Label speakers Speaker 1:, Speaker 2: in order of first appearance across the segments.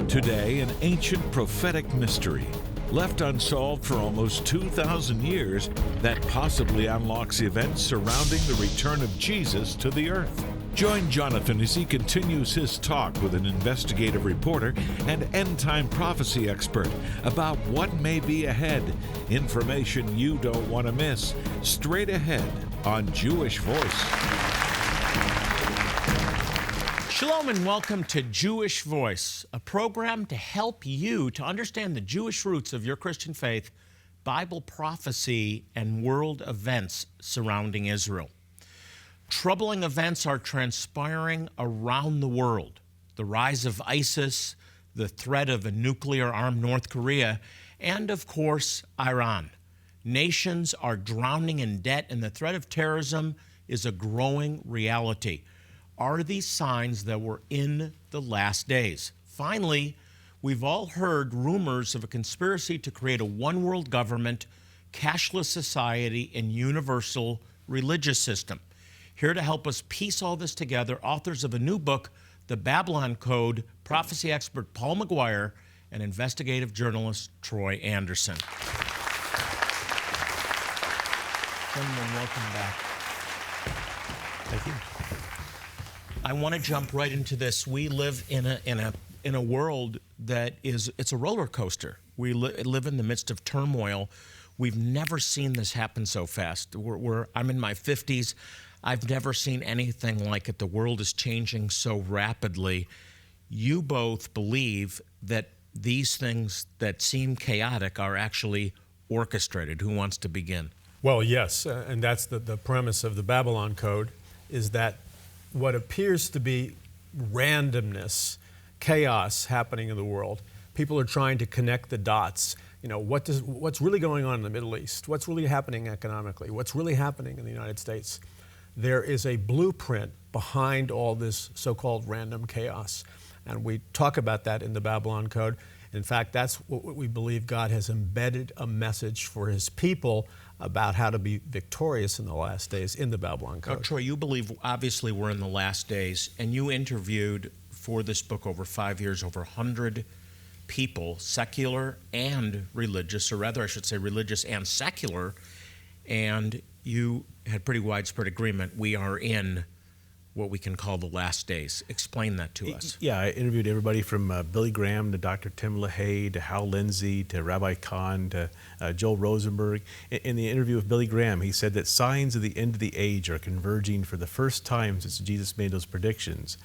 Speaker 1: Today, an ancient prophetic mystery, left unsolved for almost 2,000 years, that possibly unlocks events surrounding the return of Jesus to the earth. Join Jonathan as he continues his talk with an investigative reporter and end-time prophecy expert about what may be ahead. Information you don't want to miss. Straight ahead on Jewish Voice.
Speaker 2: Shalom and welcome to Jewish Voice, a program to help you to understand the Jewish roots of your Christian faith, Bible prophecy, and world events surrounding Israel. Troubling events are transpiring around the world. The rise of ISIS, the threat of a nuclear-armed North Korea, and of course, Iran. Nations are drowning in debt, and the threat of terrorism is a growing reality. Are these signs that we're in the last days? Finally, we've all heard rumors of a conspiracy to create a one-world government, cashless society, and universal religious system. Here to help us piece all this together, authors of a new book, The Babylon Code, prophecy expert Paul McGuire, and investigative journalist Troy Anderson. Gentlemen, welcome back.
Speaker 3: Thank you.
Speaker 2: I want to jump right into this. We live in a world that it's a roller coaster. We live in the midst of turmoil. We've never seen this happen so fast. I'm in my 50s. I've never seen anything like it. The world is changing so rapidly. You both believe that these things that seem chaotic are actually orchestrated. Who wants to begin?
Speaker 3: Well, yes, and that's the premise of the Babylon Code, is that what appears to be randomness, chaos happening in the world, people are trying to connect the dots. You know, what's really going on in the Middle East? What's really happening economically? What's really happening in the United States? There is a blueprint behind all this so-called random chaos. And we talk about that in the Babylon Code. In fact, that's what we believe. God has embedded a message for his people about how to be victorious in the last days in the Babylon Code.
Speaker 2: Now, Troy, you believe, obviously, we're in the last days, and you interviewed for this book over 5 years over 100 people, secular and religious, or rather, I should say religious and secular, and you had pretty widespread agreement. We are in what we can call the last days. Explain that to us.
Speaker 3: Yeah, I interviewed everybody from Billy Graham to Dr. Tim LaHaye to Hal Lindsey to Rabbi Kahn to Joel Rosenberg. In the interview with Billy Graham, he said that signs of the end of the age are converging for the first time since Jesus made those predictions.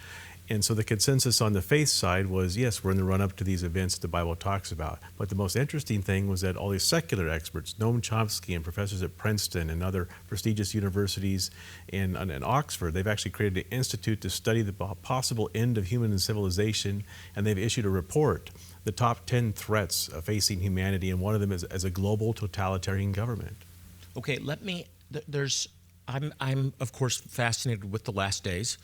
Speaker 3: And so the consensus on the faith side was, yes, we're in the run-up to these events the Bible talks about. But the most interesting thing was that all these secular experts, Noam Chomsky and professors at Princeton and other prestigious universities in Oxford, they've actually created an institute to study the possible end of human civilization, and they've issued a report, the top 10 threats facing humanity, and one of them is as a global totalitarian government.
Speaker 2: Okay, I'm of course fascinated with the last days.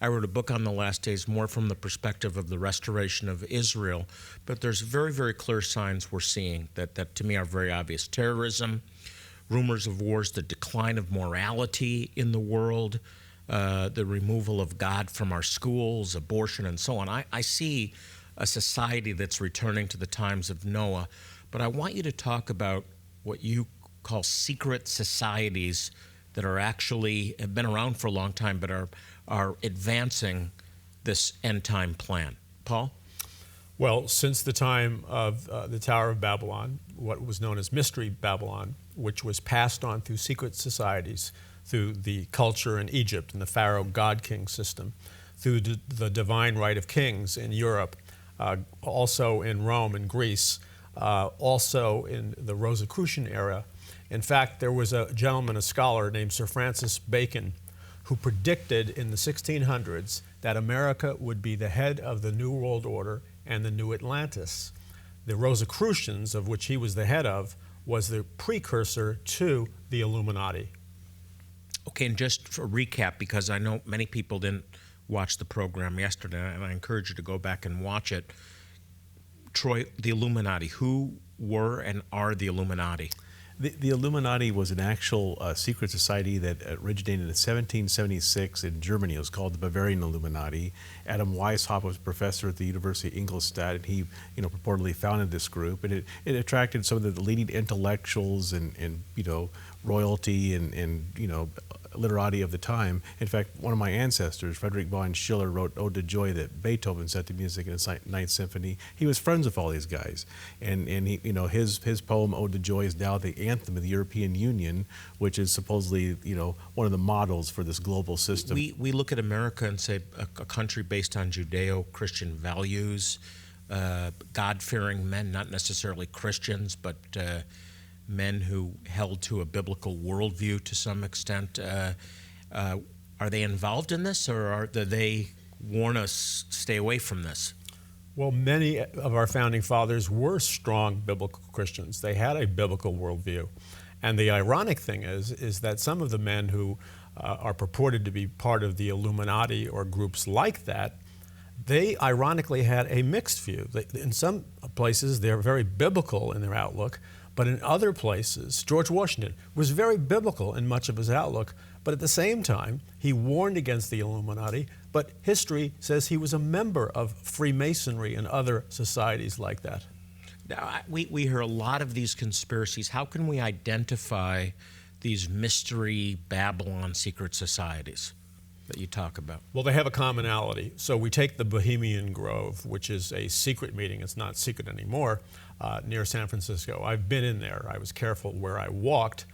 Speaker 2: I wrote a book on the last days more from the perspective of the restoration of Israel, but there's very, very clear signs we're seeing that to me are very obvious. Terrorism, rumors of wars, the decline of morality in the world, the removal of God from our schools, abortion, and so on. I see a society that's returning to the times of Noah, but I want you to talk about what you call secret societies that are actually have been around for a long time but are advancing this end-time plan. Paul?
Speaker 3: Well, since the time of the Tower of Babylon, what was known as Mystery Babylon, which was passed on through secret societies, through the culture in Egypt and the Pharaoh God-King system, through the divine right of kings in Europe, also in Rome and Greece, also in the Rosicrucian era. In fact, there was a gentleman, a scholar named Sir Francis Bacon, who predicted in the 1600s that America would be the head of the New World Order and the New Atlantis. The Rosicrucians, of which he was the head of, was the precursor to the Illuminati.
Speaker 2: Okay, and just for a recap, because I know many people didn't watch the program yesterday, and I encourage you to go back and watch it. Troy, the Illuminati, who were and are the Illuminati?
Speaker 4: The Illuminati was an actual secret society that originated in 1776 in Germany. It was called the Bavarian Illuminati. Adam Weishaupt was a professor at the University of Ingolstadt, and he, purportedly founded this group. And it attracted some of the leading intellectuals and royalty and literati of the time. In fact, one of my ancestors, Friedrich von Schiller, wrote Ode to Joy that Beethoven set to music in his Ninth Symphony. He was friends with all these guys, and he, his poem Ode to Joy is now the anthem of the European Union, which is supposedly one of the models for this global system.
Speaker 2: We look at America and say a country based on Judeo-Christian values, God-fearing men, not necessarily Christians, but men who held to a biblical worldview to some extent. Are they involved in this, or do they warn us, stay away from this?
Speaker 3: Well, many of our founding fathers were strong biblical Christians. They had a biblical worldview. And the ironic thing is that some of the men who are purported to be part of the Illuminati or groups like that, they ironically had a mixed view. In some places, they're very biblical in their outlook, but in other places, George Washington was very biblical in much of his outlook, but at the same time, he warned against the Illuminati, but history says he was a member of Freemasonry and other societies like that.
Speaker 2: Now, we hear a lot of these conspiracies. How can we identify these mystery Babylon secret societies that you talk about?
Speaker 3: Well, they have a commonality. So we take the Bohemian Grove, which is a secret meeting. It's not secret anymore, near San Francisco. I've been in there. I was careful where I walked.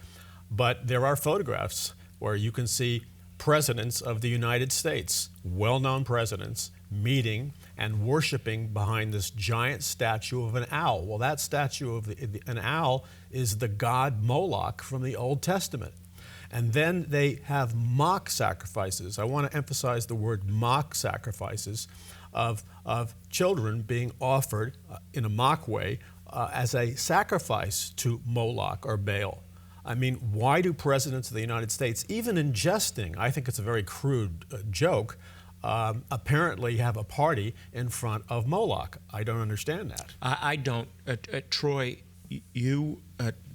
Speaker 3: But there are photographs where you can see presidents of the United States, well-known presidents, meeting and worshiping behind this giant statue of an owl. Well, that statue of an owl is the god Moloch from the Old Testament. And then they have mock sacrifices. I want to emphasize the word mock sacrifices of children being offered in a mock way as a sacrifice to Moloch or Baal. I mean, why do presidents of the United States, even in jesting, I think it's a very crude joke, apparently have a party in front of Moloch? I don't understand that.
Speaker 2: I don't. Troy, you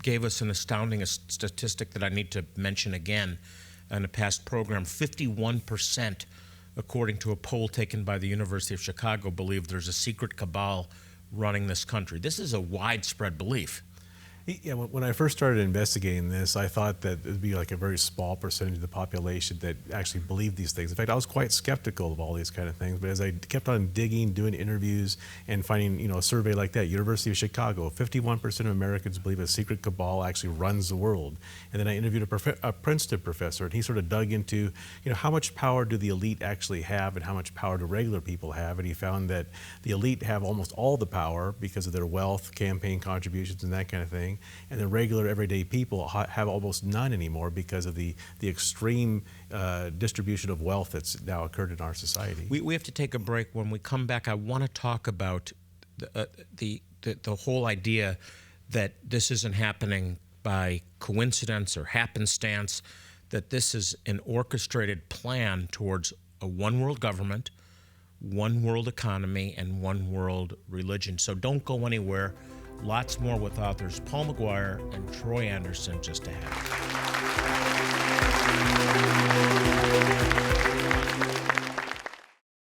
Speaker 2: gave us an astounding statistic that I need to mention again in a past program. 51%, according to a poll taken by the University of Chicago, believe there's a secret cabal running this country. This is a widespread belief.
Speaker 4: Yeah, when I first started investigating this, I thought that it would be like a very small percentage of the population that actually believed these things. In fact, I was quite skeptical of all these kind of things, but as I kept on digging, doing interviews, and finding a survey like that, University of Chicago, 51% of Americans believe a secret cabal actually runs the world. And then I interviewed a Princeton professor, and he sort of dug into, how much power do the elite actually have and how much power do regular people have, and he found that the elite have almost all the power because of their wealth, campaign contributions, and that kind of thing. And the regular everyday people have almost none anymore because of the extreme distribution of wealth that's now occurred in our society.
Speaker 2: We have to take a break. When we come back, I want to talk about the whole idea that this isn't happening by coincidence or happenstance, that this is an orchestrated plan towards a one-world government, one-world economy, and one-world religion. So don't go anywhere. Lots more with authors Paul McGuire and Troy Anderson just ahead.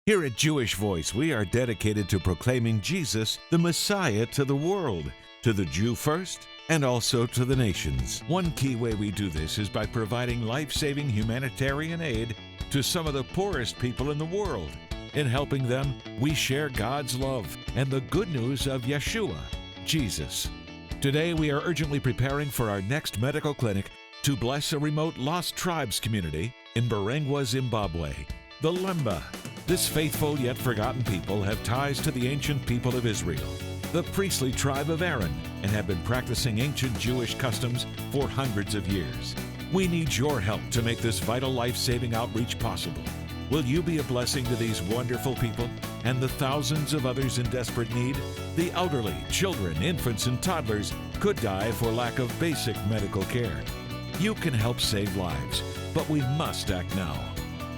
Speaker 1: Here at Jewish Voice, we are dedicated to proclaiming Jesus, the Messiah, to the world, to the Jew first, and also to the nations. One key way we do this is by providing life-saving humanitarian aid to some of the poorest people in the world. In helping them, we share God's love and the good news of Yeshua, Jesus. Today, we are urgently preparing for our next medical clinic to bless a remote lost tribes community in Barangwa, Zimbabwe, the Lemba. This faithful yet forgotten people have ties to the ancient people of Israel, the priestly tribe of Aaron, and have been practicing ancient Jewish customs for hundreds of years. We need your help to make this vital life-saving outreach possible. Will you be a blessing to these wonderful people and the thousands of others in desperate need? The elderly, children, infants, and toddlers could die for lack of basic medical care. You can help save lives, but we must act now.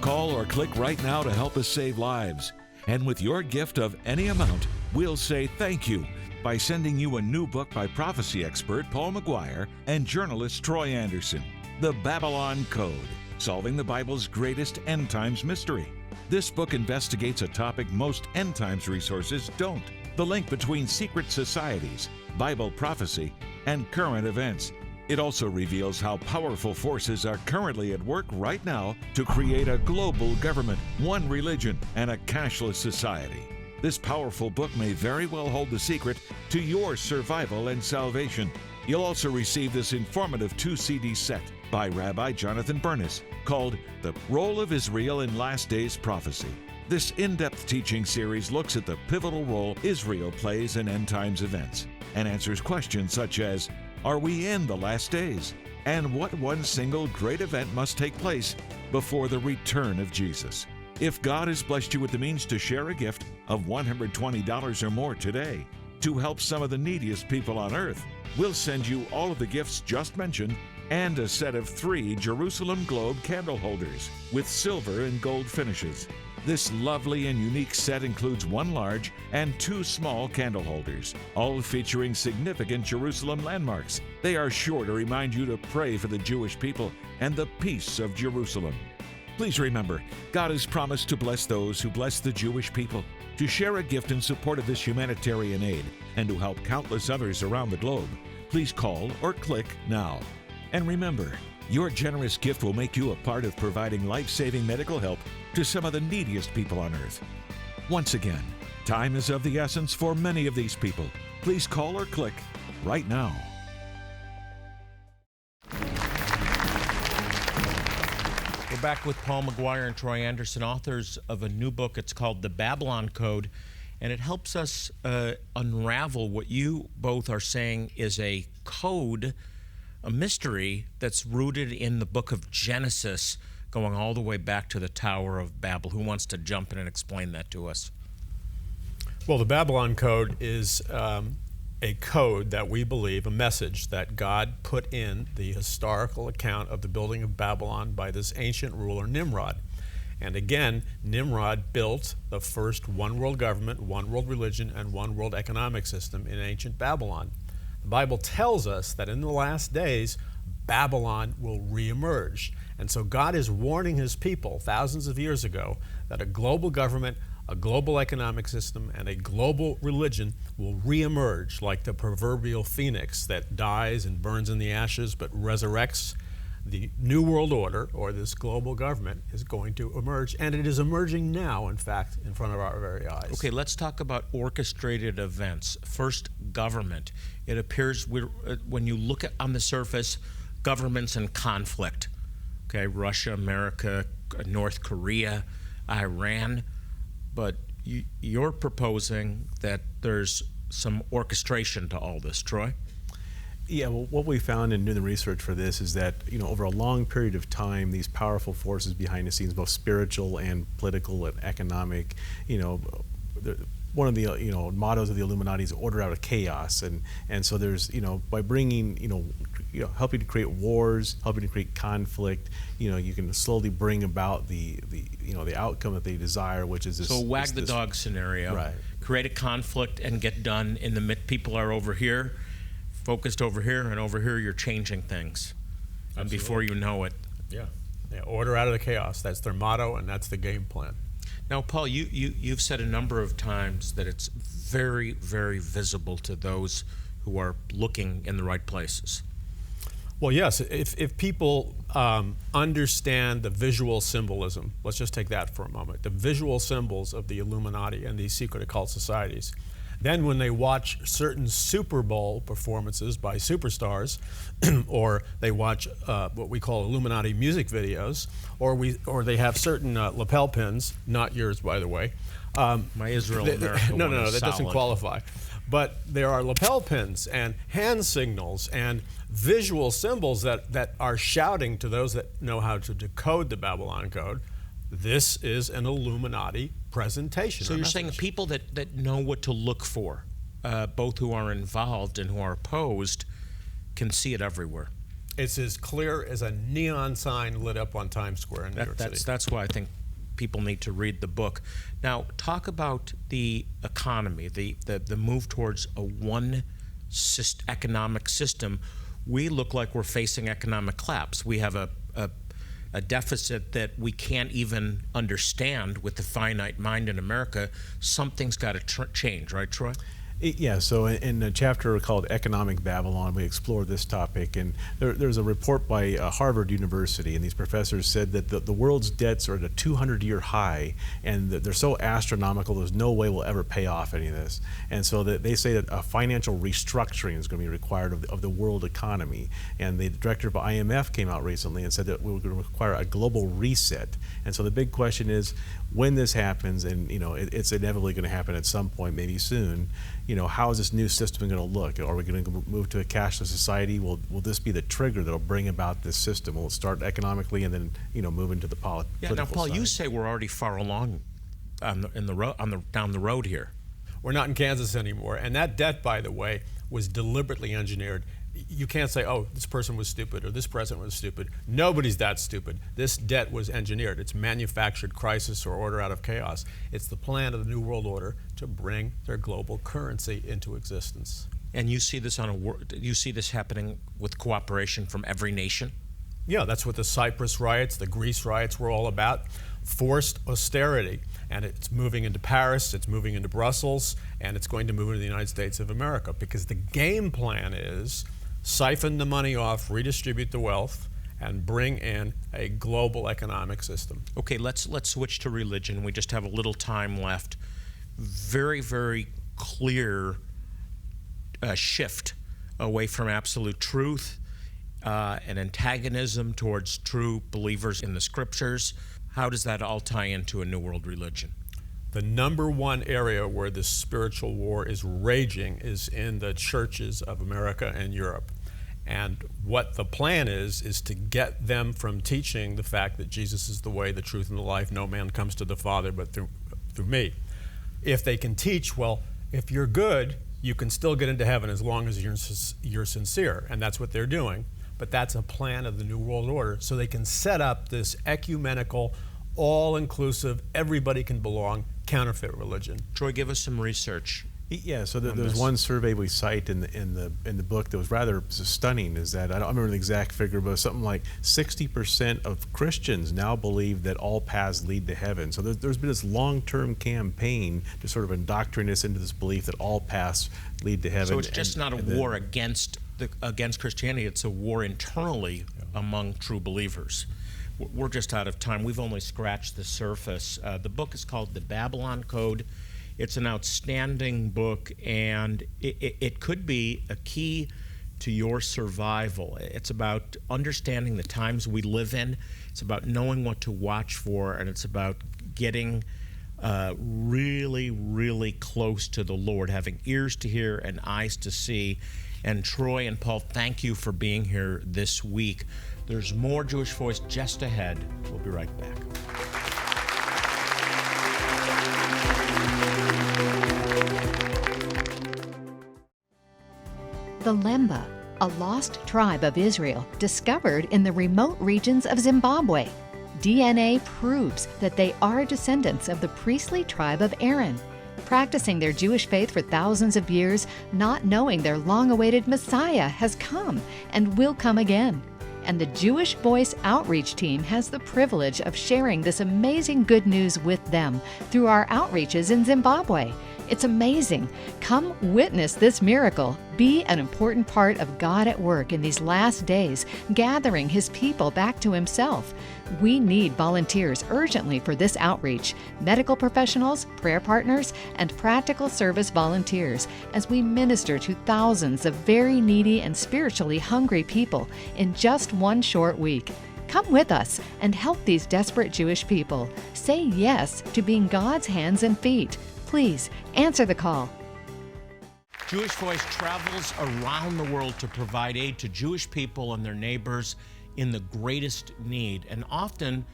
Speaker 1: Call or click right now to help us save lives. And with your gift of any amount, we'll say thank you by sending you a new book by prophecy expert Paul McGuire and journalist Troy Anderson, The Babylon Code, Solving the Bible's Greatest End Times Mystery. This book investigates a topic most end times resources don't: the link between secret societies, Bible prophecy, and current events. It also reveals how powerful forces are currently at work right now to create a global government, one religion, and a cashless society. This powerful book may very well hold the secret to your survival and salvation. You'll also receive this informative 2-CD set by Rabbi Jonathan Bernis called The Role of Israel in Last Days Prophecy. This in-depth teaching series looks at the pivotal role Israel plays in end times events and answers questions such as, are we in the last days? And what one single great event must take place before the return of Jesus? If God has blessed you with the means to share a gift of $120 or more today to help some of the neediest people on earth, we'll send you all of the gifts just mentioned and a set of 3 Jerusalem Globe candle holders with silver and gold finishes. This lovely and unique set includes 1 large and 2 small candle holders, all featuring significant Jerusalem landmarks. They are sure to remind you to pray for the Jewish people and the peace of Jerusalem. Please remember, God has promised to bless those who bless the Jewish people. To share a gift in support of this humanitarian aid and to help countless others around the globe, please call or click now. And remember, your generous gift will make you a part of providing life-saving medical help to some of the neediest people on earth. Once again, time is of the essence for many of these people. Please call or click right now.
Speaker 2: We're back with Paul McGuire and Troy Anderson, authors of a new book. It's called The Babylon Code, and it helps us unravel what you both are saying is a code, a mystery that's rooted in the book of Genesis, going all the way back to the Tower of Babel. Who wants to jump in and explain that to us?
Speaker 3: Well, the Babylon Code is a code that we believe, a message that God put in the historical account of the building of Babylon by this ancient ruler Nimrod. And again, Nimrod built the first one world government, one world religion, and one world economic system in ancient Babylon. The Bible tells us that in the last days, Babylon will reemerge. And so God is warning his people thousands of years ago that a global government, a global economic system, and a global religion will reemerge like the proverbial phoenix that dies and burns in the ashes but resurrects. The New World Order, or this global government, is going to emerge, and it is emerging now, in fact, in front of our very eyes.
Speaker 2: Okay, let's talk about orchestrated events. First, government. It appears when you look at on the surface, governments in conflict. Okay, Russia, America, North Korea, Iran. But you're proposing that there's some orchestration to all this, Troy?
Speaker 4: Yeah, well, what we found in doing the research for this is that, over a long period of time, these powerful forces behind the scenes, both spiritual and political and economic, one of the mottos of the Illuminati is order out of chaos, and so there's by bringing helping to create wars, helping to create conflict, you can slowly bring about the outcome that they desire, which is this.
Speaker 2: So wag the dog scenario,
Speaker 4: right?
Speaker 2: Create a conflict and get done in the mid. People are over here, focused over here, and over here you're changing things, and before you know it,
Speaker 3: yeah, order out of the chaos. That's their motto, and that's the game plan.
Speaker 2: Now, Paul, you've said a number of times that it's very, very visible to those who are looking in the right places.
Speaker 3: Well, yes, if people understand the visual symbolism, let's just take that for a moment, the visual symbols of the Illuminati and these secret occult societies, then when they watch certain Super Bowl performances by superstars, or they watch what we call Illuminati music videos, or they have certain lapel pins, not yours, by the way.
Speaker 2: My Israel America
Speaker 3: No, that doesn't
Speaker 2: solid.
Speaker 3: qualify. But there are lapel pins and hand signals and visual symbols that are shouting to those that know how to decode the Babylon Code, this is an Illuminati presentation.
Speaker 2: So you're saying people that know what to look for, both who are involved and who are opposed, can see it everywhere.
Speaker 3: It's as clear as a neon sign lit up on Times Square in New York City.
Speaker 2: That's why I think people need to read the book. Now, talk about the economy, the move towards a one economic system. We look like we're facing economic collapse. We have a deficit that we can't even understand with the finite mind in America. Something's got to change, right, Troy?
Speaker 4: Yeah, so in a chapter called Economic Babylon, we explore this topic, and there's a report by Harvard University, and these professors said that the world's debts are at a 200-year high, and that they're so astronomical, there's no way we'll ever pay off any of this. And so they say that a financial restructuring is going to be required of the world economy. And the director of IMF came out recently and said that we're going to require a global reset. And so the big question is, when this happens, and it's inevitably going to happen at some point, maybe soon, how is this new system going to look? Are we going to move to a cashless society? Will this be the trigger that'll bring about this system? Will it start economically and then move into the political side?
Speaker 2: Now, Paul, you say we're already far along down the road here.
Speaker 3: We're not in Kansas anymore, and that debt, by the way, was deliberately engineered. You can't say, oh, this person was stupid or this president was stupid. Nobody's that stupid. This debt was engineered. It's manufactured crisis or order out of chaos. It's the plan of the New World Order to bring their global currency into existence.
Speaker 2: And you see this you see this happening with cooperation from every nation?
Speaker 3: Yeah, that's what the Cyprus riots, the Greece riots were all about. Forced austerity. And it's moving into Paris, it's moving into Brussels, and it's going to move into the United States of America, because the game plan is siphon the money off, redistribute the wealth, and bring in a global economic system.
Speaker 2: Okay, let's switch to religion. We just have a little time left. Very, very clear shift away from absolute truth, an antagonism towards true believers in the scriptures. How does that all tie into a New World religion?
Speaker 3: The number one area where this spiritual war is raging is in the churches of America and Europe. And what the plan is to get them from teaching the fact that Jesus is the way, the truth, and the life. No man comes to the Father but through me. If they can teach, well, if you're good, you can still get into heaven as long as you're sincere. And that's what they're doing. But that's a plan of the New World Order, so they can set up this ecumenical, all-inclusive, everybody can belong counterfeit religion.
Speaker 2: Troy, give us some research.
Speaker 4: Yeah, so there's one survey we cite in the book that was rather stunning. Is that, I don't remember the exact figure, but something like 60% of Christians now believe that all paths lead to heaven. So there's been this long-term campaign to sort of indoctrinate us into this belief that all paths lead to heaven.
Speaker 2: So it's just not a war against Christianity; it's a war internally among true believers. We're just out of time. We've only scratched the surface. The book is called The Babylon Code. It's an outstanding book, and it could be a key to your survival. It's about understanding the times we live in. It's about knowing what to watch for, and it's about getting really, really close to the Lord, having ears to hear and eyes to see. And Troy and Paul, thank you for being here this week. There's more Jewish Voice just ahead. We'll be right back.
Speaker 5: The Lemba, a lost tribe of Israel discovered in the remote regions of Zimbabwe. DNA proves that they are descendants of the priestly tribe of Aaron, practicing their Jewish faith for thousands of years, not knowing their long-awaited Messiah has come and will come again. And the Jewish Voice Outreach Team has the privilege of sharing this amazing good news with them through our outreaches in Zimbabwe. It's amazing. Come witness this miracle. Be an important part of God at work in these last days, gathering His people back to Himself. We need volunteers urgently for this outreach, medical professionals, prayer partners, and practical service volunteers as we minister to thousands of very needy and spiritually hungry people in just one short week. Come with us and help these desperate Jewish people. Say yes to being God's hands and feet. Please answer the call.
Speaker 2: Jewish Voice travels around the world to provide aid to Jewish people and their neighbors in the greatest need. And often,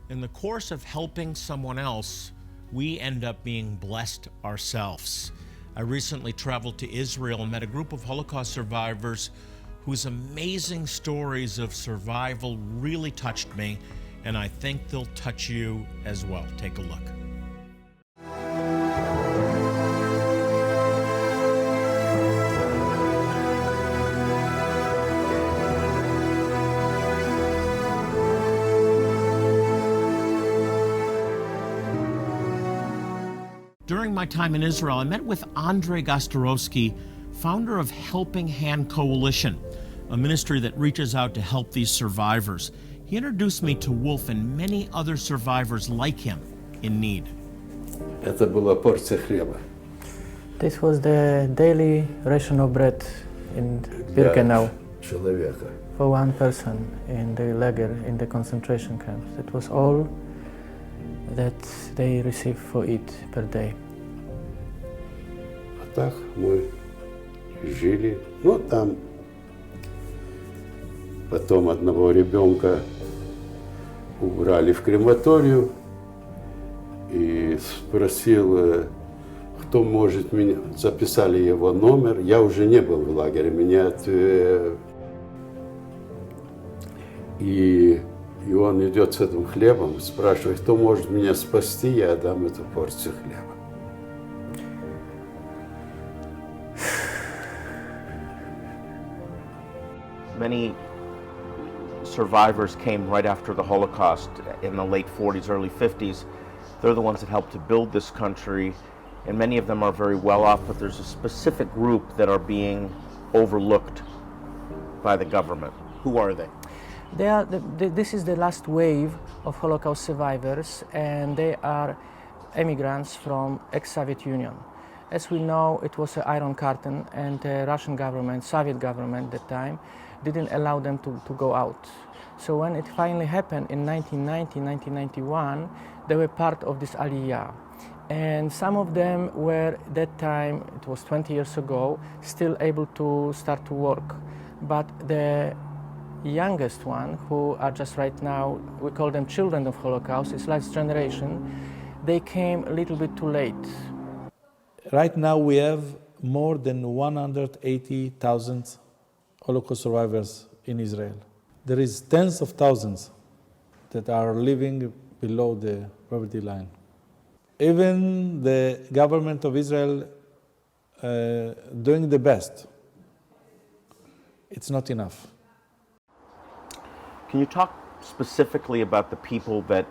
Speaker 2: in the course of helping someone else, we end up being blessed ourselves. I recently traveled to Israel and met a group of Holocaust survivors whose amazing stories of survival really touched me and I think they'll touch you as well. Take a look. During my time in Israel, I met with Andrei Gostarovsky, founder of Helping Hand Coalition, a ministry that reaches out to help these survivors. He introduced me to Wolf and many other survivors like him in need.
Speaker 6: Это была порция хлеба.
Speaker 7: This was the daily ration of bread in Birkenau
Speaker 6: Человека.
Speaker 7: for one person in the lager, in the concentration camps. It was all that they received for eat per day.
Speaker 6: А так мы жили, ну там. Потом одного ребенка убрали в крематорию и спросил, кто может меня... Записали его номер. Я уже не был в лагере. Меня... И он идет с этим хлебом, спрашивает, кто может меня спасти, я дам эту порцию хлеба.
Speaker 2: Many survivors came right after the Holocaust in the late 40s, early 50s. They're the ones that helped to build this country, and many of them are very well off, but there's a specific group that are being overlooked by the government. Who are they?
Speaker 7: This is the last wave of Holocaust survivors, and they are immigrants from ex-Soviet Union. As we know, it was an Iron Curtain, and the Russian government, Soviet government at the time, didn't allow them to go out. So when it finally happened in 1990, 1991, they were part of this Aliyah. And some of them were, at that time, it was 20 years ago, still able to start to work. But the youngest one, who are just right now, we call them children of Holocaust, this last generation, they came a little bit too late.
Speaker 8: Right now we have more than 180,000 Holocaust survivors in Israel. There is tens of thousands that are living below the poverty line. Even the government of Israel doing the best, it's not enough.
Speaker 2: Can you talk specifically about the people that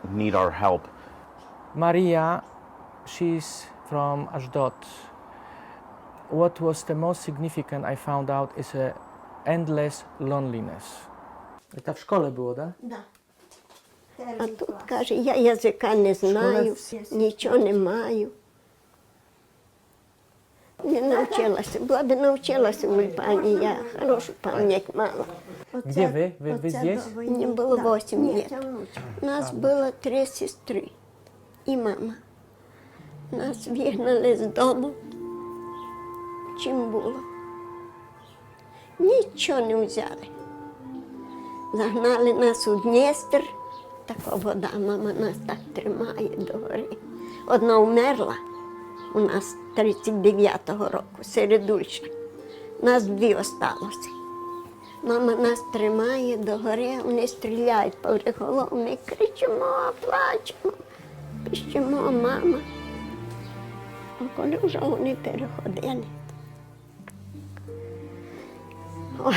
Speaker 2: need our help?
Speaker 7: Maria, she's from Ashdod. What was the most significant I found out is a endless loneliness. Это в школе было, да?
Speaker 9: Да. А тут каже, я язика не знаю, нічого не маю. Не навчилася, була б навчилася в Ульпані, я хорошу пам'ять мала.
Speaker 7: Где вы? Вы здесь?
Speaker 9: Мне было 8 лет. Нас было 3 сестры и мама. Нас вигнали з дому. Чим було? Нічого не взяли. Загнали нас у Дністр. Така вода, мама нас так тримає до гори. Одна вмерла у нас 39-го року, середульша. Нас 2 осталося. Мама нас тримає до гори, вони стріляють поври голову, ми кричимо, плачемо, пищимо, мама. А коли вже вони переходили, ой,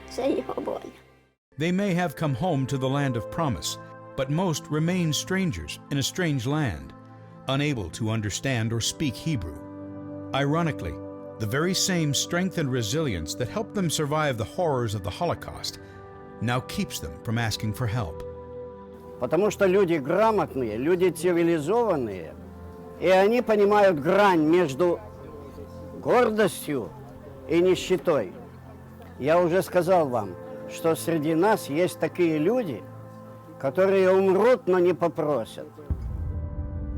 Speaker 9: це його воля.
Speaker 10: They may have come home to the land of promise, but most remain strangers in a strange land, unable to understand or speak Hebrew. Ironically, the very same strength and resilience that helped them survive the horrors of the Holocaust now keeps them from asking for help.
Speaker 11: Потому что люди грамотные, люди цивилизованные, и они понимают грань между гордостью и нищетой. Я уже сказал вам, что среди нас есть такие люди, которые умрут, но не попросят.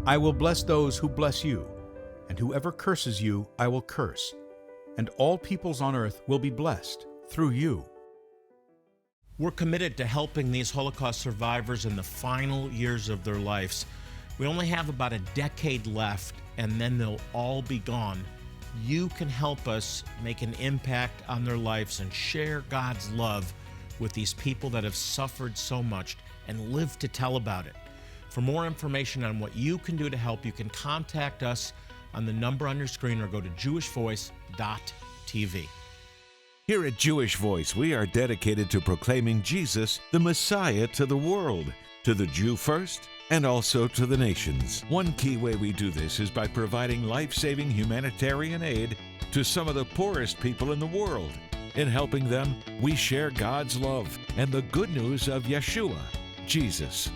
Speaker 10: I will bless those who bless you, and whoever curses you, I will curse, and all peoples on earth will be blessed through you.
Speaker 2: We're committed to helping these Holocaust survivors in the final years of their lives. We only have about a decade left, and then they'll all be gone. You can help us make an impact on their lives and share God's love with these people that have suffered so much and live to tell about it. For more information on what you can do to help, you can contact us on the number on your screen or go to jewishvoice.tv.
Speaker 1: Here at Jewish Voice, we are dedicated to proclaiming Jesus, the Messiah, to the world, to the Jew first, and also to the nations. One key way we do this is by providing life-saving humanitarian aid to some of the poorest people in the world. In helping them, we share God's love and the good news of Yeshua, Jesus.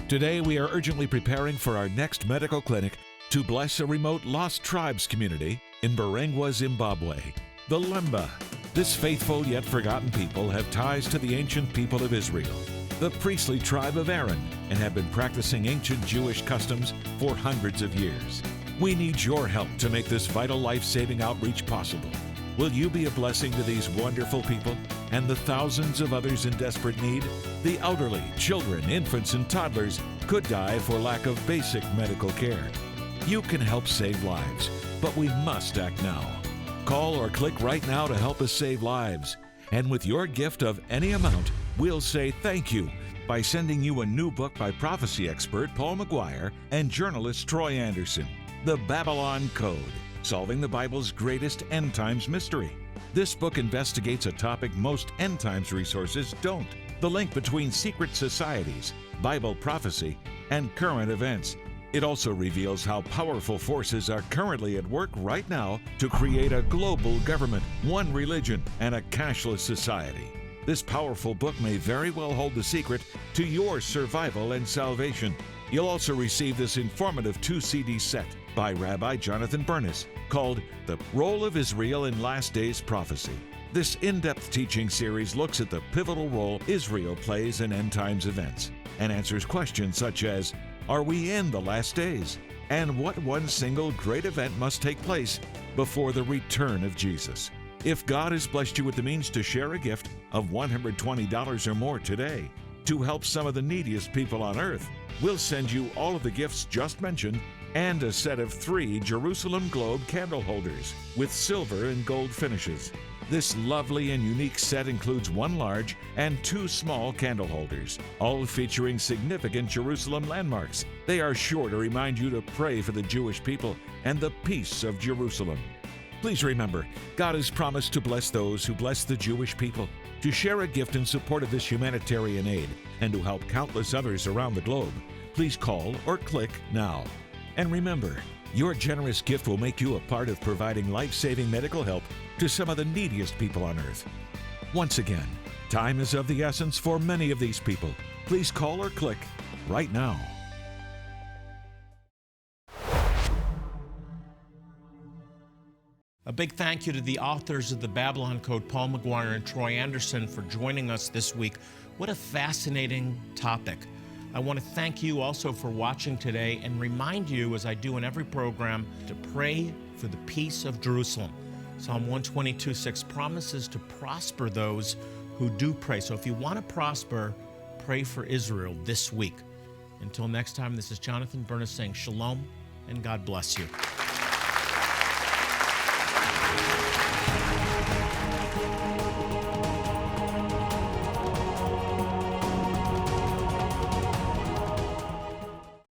Speaker 1: Today, we are urgently preparing for our next medical clinic to bless a remote lost tribes community in Barangwa, Zimbabwe, the Lemba. This faithful yet forgotten people have ties to the ancient people of Israel, the priestly tribe of Aaron, and have been practicing ancient Jewish customs for hundreds of years. We need your help to make this vital life-saving outreach possible. Will you be a blessing to these wonderful people and the thousands of others in desperate need? The elderly, children, infants, and toddlers could die for lack of basic medical care. You can help save lives, but we must act now. Call or click right now to help us save lives. And with your gift of any amount, we'll say thank you by sending you a new book by prophecy expert Paul McGuire and journalist Troy Anderson, The Babylon Code, Solving the Bible's Greatest End Times Mystery. This book investigates a topic most end times resources don't: the link between secret societies, Bible prophecy, and current events. It also reveals how powerful forces are currently at work right now to create a global government, one religion, and a cashless society. This powerful book may very well hold the secret to your survival and salvation. You'll also receive this informative 2-CD set by Rabbi Jonathan Bernis called The Role of Israel in Last Days Prophecy. This in-depth teaching series looks at the pivotal role Israel plays in end times events and answers questions such as, are we in the last days? And what one single great event must take place before the return of Jesus? If God has blessed you with the means to share a gift of $120 or more today to help some of the neediest people on earth, we'll send you all of the gifts just mentioned and a set of 3 Jerusalem Globe candle holders with silver and gold finishes. This lovely and unique set includes 1 large and 2 small candle holders, all featuring significant Jerusalem landmarks. They are sure to remind you to pray for the Jewish people and the peace of Jerusalem. Please remember, God has promised to bless those who bless the Jewish people. To share a gift in support of this humanitarian aid and to help countless others around the globe, please call or click now. And remember, your generous gift will make you a part of providing life-saving medical help to some of the neediest people on earth. Once again, time is of the essence for many of these people. Please call or click right now.
Speaker 2: A big thank you to the authors of The Babylon Code, Paul McGuire and Troy Anderson, for joining us this week. What a fascinating topic. I want to thank you also for watching today and remind you, as I do in every program, to pray for the peace of Jerusalem. Psalm 122:6 promises to prosper those who do pray. So if you want to prosper, pray for Israel this week. Until next time, this is Jonathan Bernis saying shalom and God bless you.